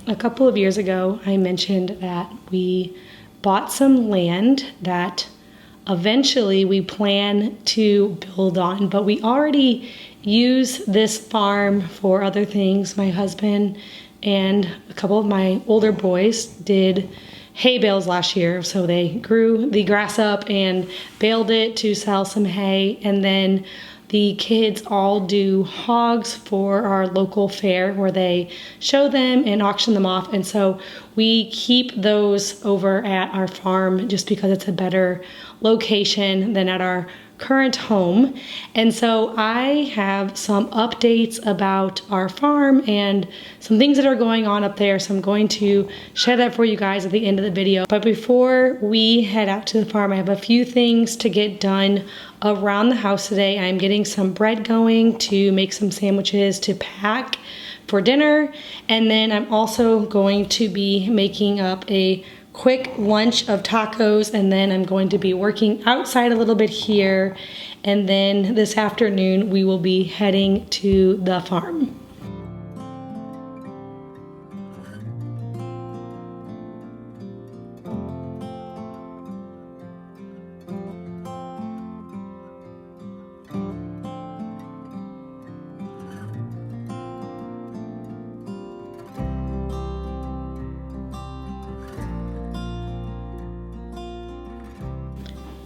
A couple of years ago, I mentioned that we bought some land that eventually we plan to build on, but we already use this farm for other things. My husband and a couple of my older boys did hay bales last year, so they grew the grass up and baled it to sell some hay, and then the kids all do hogs for our local fair where they show them and auction them off. And so we keep those over at our farm just because it's a better location than at our current home. And so I have some updates about our farm and some things that are going on up there. So I'm going to share that for you guys at the end of the video. But before we head out to the farm, I have a few things to get done around the house today. I'm getting some bread going to make some sandwiches to pack for dinner. And then I'm also going to be making up a quick lunch of tacos, and then I'm going to be working outside a little bit here, and then this afternoon we will be heading to the farm.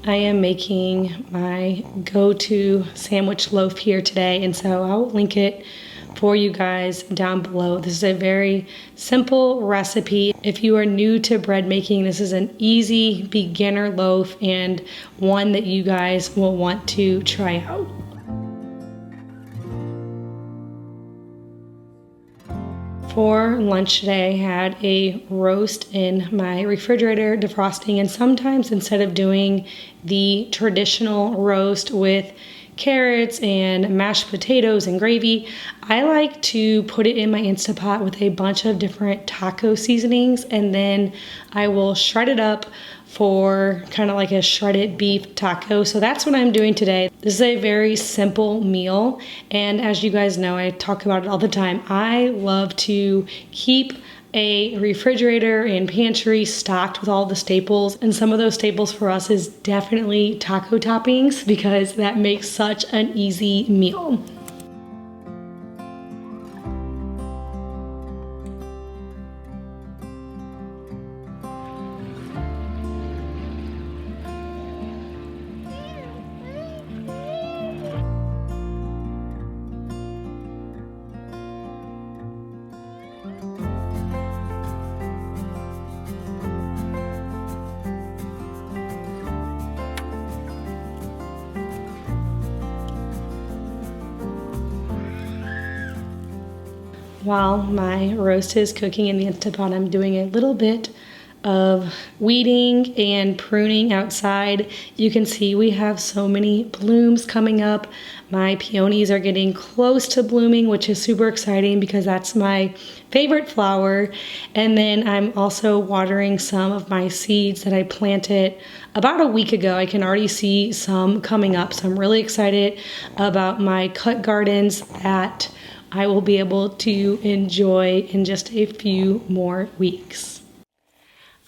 I am making my go-to sandwich loaf here today, and so I'll link it for you guys down below. This is a very simple recipe. If you are new to bread making, this is an easy beginner loaf and one that you guys will want to try out. For lunch today, I had a roast in my refrigerator defrosting, and sometimes instead of doing the traditional roast with carrots and mashed potatoes and gravy, I like to put it in my Instapot with a bunch of different taco seasonings, and then I will shred it up for kind of like a shredded beef taco. So that's what I'm doing today. This is a very simple meal, and as you guys know, I talk about it all the time. I love to keep a refrigerator and pantry stocked with all the staples, and some of those staples for us is definitely taco toppings because that makes such an easy meal. While my roast is cooking in the Instapot, I'm doing a little bit of weeding and pruning outside. You can see we have so many blooms coming up. My peonies are getting close to blooming, which is super exciting because that's my favorite flower. And then I'm also watering some of my seeds that I planted about a week ago. I can already see some coming up, so I'm really excited about my cut gardens that I will be able to enjoy in just a few more weeks.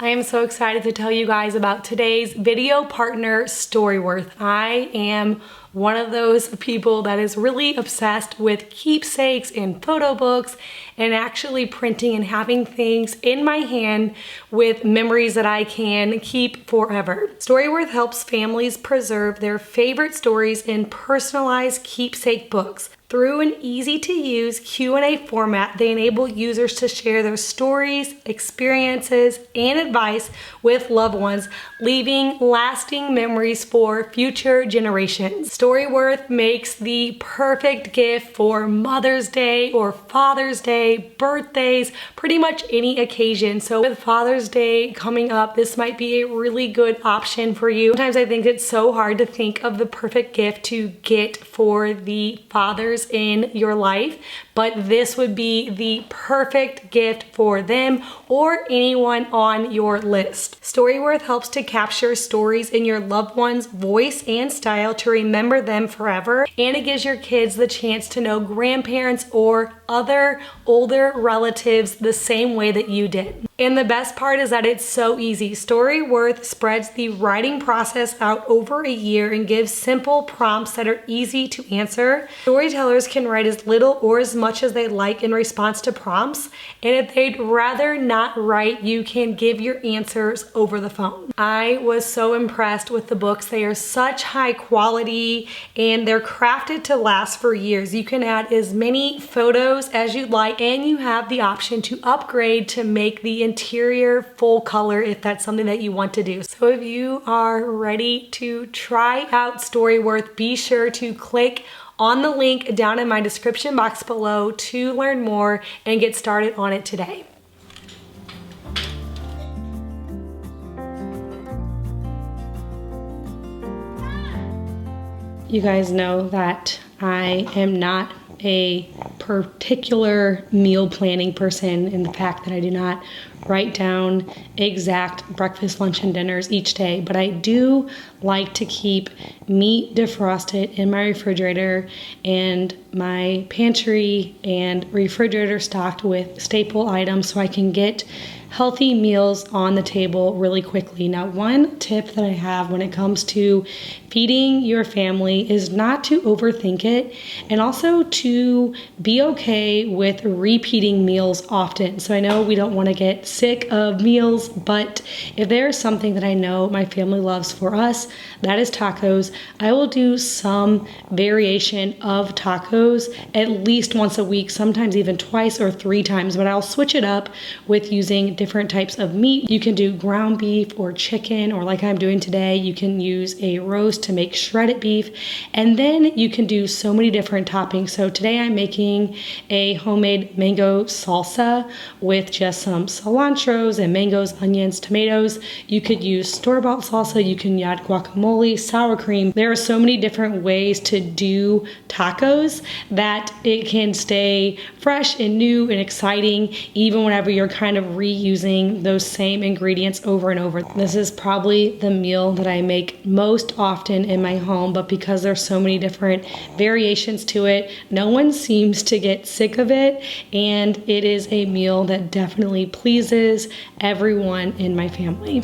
I am so excited to tell you guys about today's video partner, StoryWorth. I am one of those people that is really obsessed with keepsakes and photo books and actually printing and having things in my hand with memories that I can keep forever. StoryWorth helps families preserve their favorite stories in personalized keepsake books. Through an easy-to-use Q&A format, they enable users to share their stories, experiences, and advice with loved ones, leaving lasting memories for future generations. StoryWorth makes the perfect gift for Mother's Day or Father's Day, birthdays, pretty much any occasion. So with Father's Day coming up, this might be a really good option for you. Sometimes I think it's so hard to think of the perfect gift to get for the fathers in your life, but this would be the perfect gift for them or anyone on your list. StoryWorth helps to capture stories in your loved one's voice and style to remember them forever, and it gives your kids the chance to know grandparents or other older relatives the same way that you did. And the best part is that it's so easy. StoryWorth spreads the writing process out over a year and gives simple prompts that are easy to answer. Storytellers can write as little or as much as they like in response to prompts, and if they'd rather not write, you can give your answers over the phone. I was so impressed with the books. They are such high quality and they're crafted to last for years. You can add as many photos as you'd like, and you have the option to upgrade to make the interior full color if that's something that you want to do. So if you are ready to try out StoryWorth, be sure to click on the link down in my description box below to learn more and get started on it today. You guys know that I am not a particular meal planning person in the fact that I do not write down exact breakfast, lunch, and dinners each day, but I do like to keep meat defrosted in my refrigerator and my pantry and refrigerator stocked with staple items so I can get healthy meals on the table really quickly. Now, one tip that I have when it comes to feeding your family is not to overthink it, and also to be okay with repeating meals often. So I know we don't want to get sick of meals, but if there's something that I know my family loves for us, that is tacos. I will do some variation of tacos at least once a week, sometimes even twice or 3 times, but I'll switch it up with using different types of meat. You can do ground beef or chicken, or like I'm doing today, you can use a roast to make shredded beef, and then you can do so many different toppings. So today I'm making a homemade mango salsa with just some cilantros and mangoes, onions, tomatoes. You could use store-bought salsa, you can add guacamole, sour cream. There are so many different ways to do tacos that it can stay fresh and new and exciting even whenever you're kind of reusing those same ingredients over and over. This is probably the meal that I make most often in my home, but because there's so many different variations to it, no one seems to get sick of it, and it is a meal that definitely pleases everyone in my family.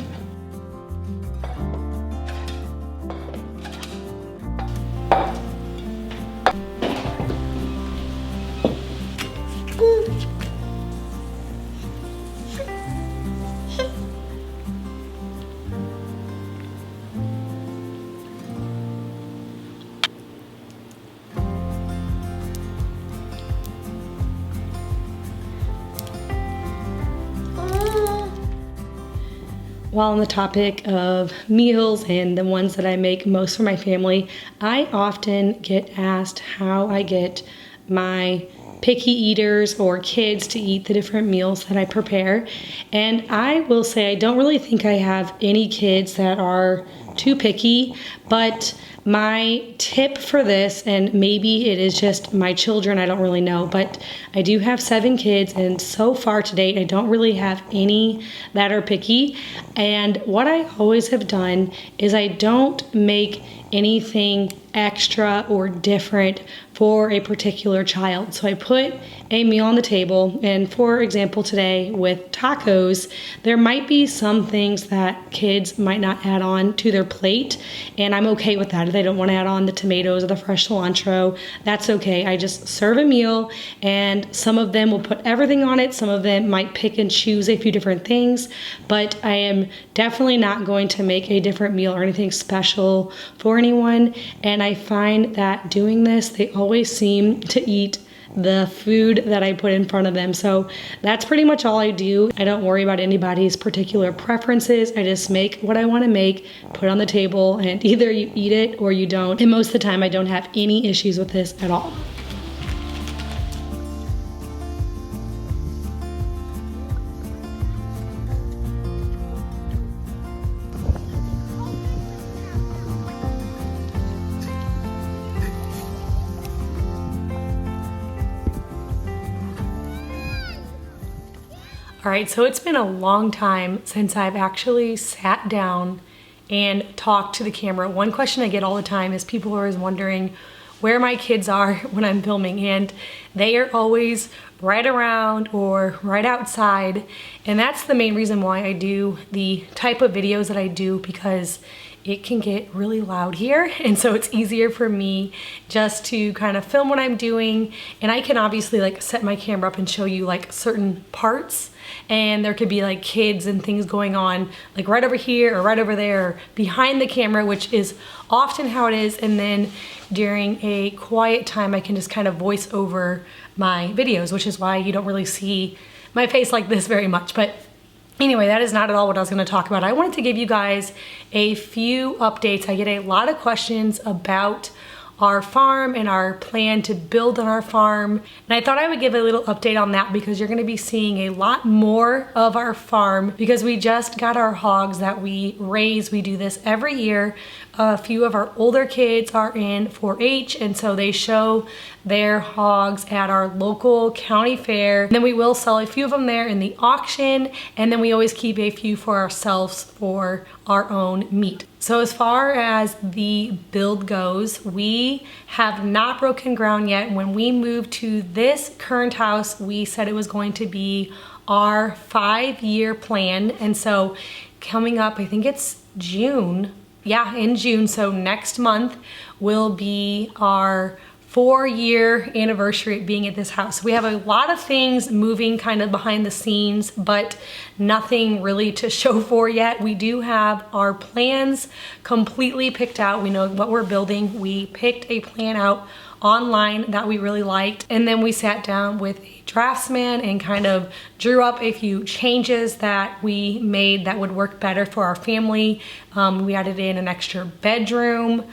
While on the topic of meals and the ones that I make most for my family, I often get asked how I get my picky eaters or kids to eat the different meals that I prepare. And I will say I don't really think I have any kids that are too picky, but my tip for this, and maybe it is just my children, I don't really know, but I do have 7 kids, and so far to date, I don't really have any that are picky. And what I always have done is I don't make anything extra or different for a particular child. So I put a meal on the table, and for example today with tacos, there might be some things that kids might not add on to their plate, and I'm okay with that. If they don't want to add on the tomatoes or the fresh cilantro, that's okay. I just serve a meal, and some of them will put everything on it, some of them might pick and choose a few different things, but I am definitely not going to make a different meal or anything special for anyone. And I find that doing this, they always seem to eat the food that I put in front of them. So that's pretty much all I do. I don't worry about anybody's particular preferences. I just make what I want to make, put it on the table, and either you eat it or you don't. And most of the time I don't have any issues with this at all. All right, so it's been a long time since I've actually sat down and talked to the camera. One question I get all the time is people are always wondering where my kids are when I'm filming, and they are always right around or right outside. And that's the main reason why I do the type of videos that I do, because it can get really loud here, and so it's easier for me just to kind of film what I'm doing. And I can obviously like set my camera up and show you like certain parts, and there could be like kids and things going on like right over here or right over there or behind the camera, which is often how it is. And then during a quiet time I can just kind of voice over my videos, which is why you don't really see my face like this very much. But anyway, that is not at all what I was going to talk about. I wanted to give you guys a few updates. I get a lot of questions about our farm and our plan to build on our farm. And I thought I would give a little update on that because you're going to be seeing a lot more of our farm because we just got our hogs that we raise. We do this every year. A few of our older kids are in 4-H, and so they show their hogs at our local county fair. And then we will sell a few of them there in the auction, and then we always keep a few for ourselves for our own meat. So as far as the build goes, we have not broken ground yet. When we moved to this current house, we said it was going to be our 5-year plan. And so coming up, I think it's June. Yeah, in June. So next month will be our 4-year anniversary of being at this house. We have a lot of things moving kind of behind the scenes, but nothing really to show for yet. We do have our plans completely picked out. We know what we're building. We picked a plan out online that we really liked, and then we sat down with a draftsman and kind of drew up a few changes that we made that would work better for our family. We added in an extra bedroom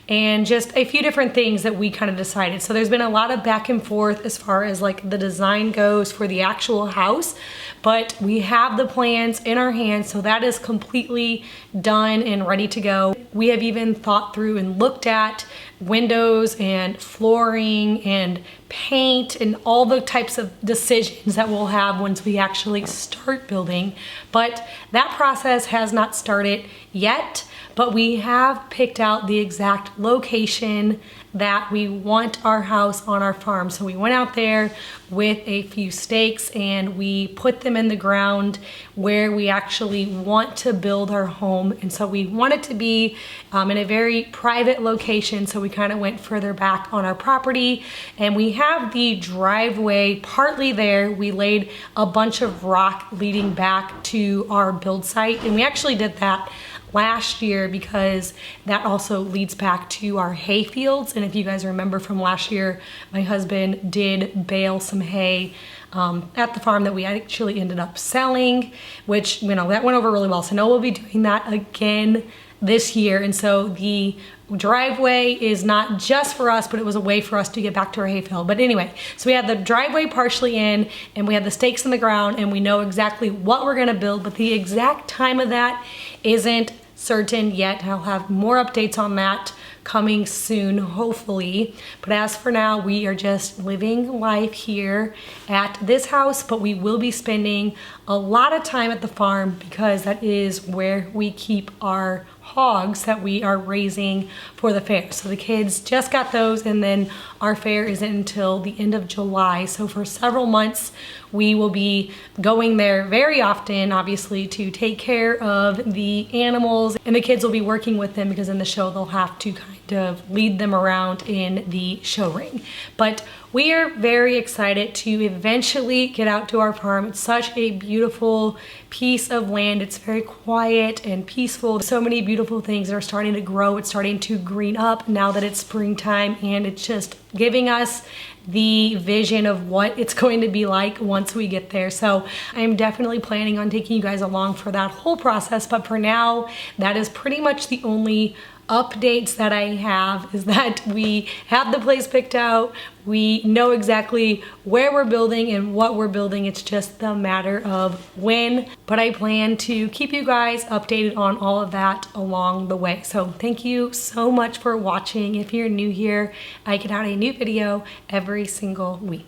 and just a few different things that we kind of decided. So there's been a lot of back and forth as far as like the design goes for the actual house, but we have the plans in our hands, so that is completely done and ready to go. We have even thought through and looked at windows and flooring and paint and all the types of decisions that we'll have once we actually start building. But that process has not started yet, but we have picked out the exact location that we want our house on our farm. So we went out there with a few stakes and we put them in the ground where we actually want to build our home. And so we want it to be in a very private location. So we kind of went further back on our property, and we have the driveway partly there. We laid a bunch of rock leading back to our build site, and we actually did that last year because that also leads back to our hay fields. And if you guys remember from last year, my husband did bale some hay at the farm that we actually ended up selling, which, you know, that went over really well. So now we'll be doing that again this year. And so the driveway is not just for us, but it was a way for us to get back to our hay field. But anyway, so we had the driveway partially in, and we had the stakes in the ground, and we know exactly what we're gonna build, but the exact time of that isn't certain yet. I'll have more updates on that coming soon, hopefully. But as for now, we are just living life here at this house, but we will be spending a lot of time at the farm because that is where we keep our hogs that we are raising for the fair. So the kids just got those, and then our fair isn't until the end of July. So for several months, We will be going there very often, obviously, to take care of the animals, and the kids will be working with them because in the show they'll have to kind of lead them around in the show ring. But we are very excited to eventually get out to our farm. It's such a beautiful piece of land. It's very quiet and peaceful. So many beautiful things are starting to grow. It's starting to green up now that it's springtime, and it's just giving us the vision of what it's going to be like once we get there. So I'm definitely planning on taking you guys along for that whole process, but for now, that is pretty much the only updates that I have, is that we have the place picked out. We know exactly where we're building and what we're building. It's just the matter of when, but I plan to keep you guys updated on all of that along the way. So thank you so much for watching. If you're new here, I get out a new video every single week.